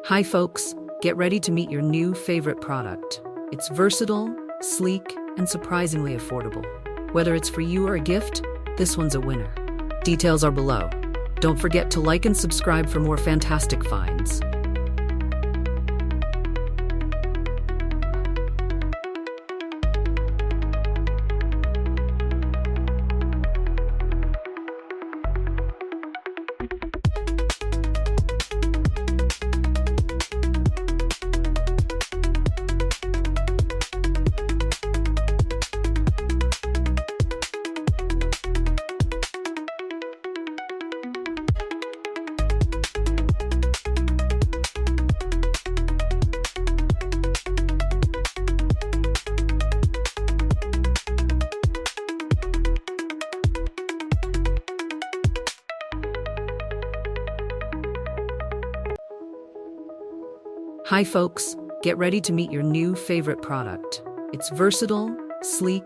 Hi folks, get ready to meet your new favorite product. It's versatile, sleek, and surprisingly affordable. Whether it's for you or a gift, this one's a winner. Details are below. Don't forget to like and subscribe for more fantastic finds. Hi folks, get ready to meet your new favorite product. It's versatile, sleek,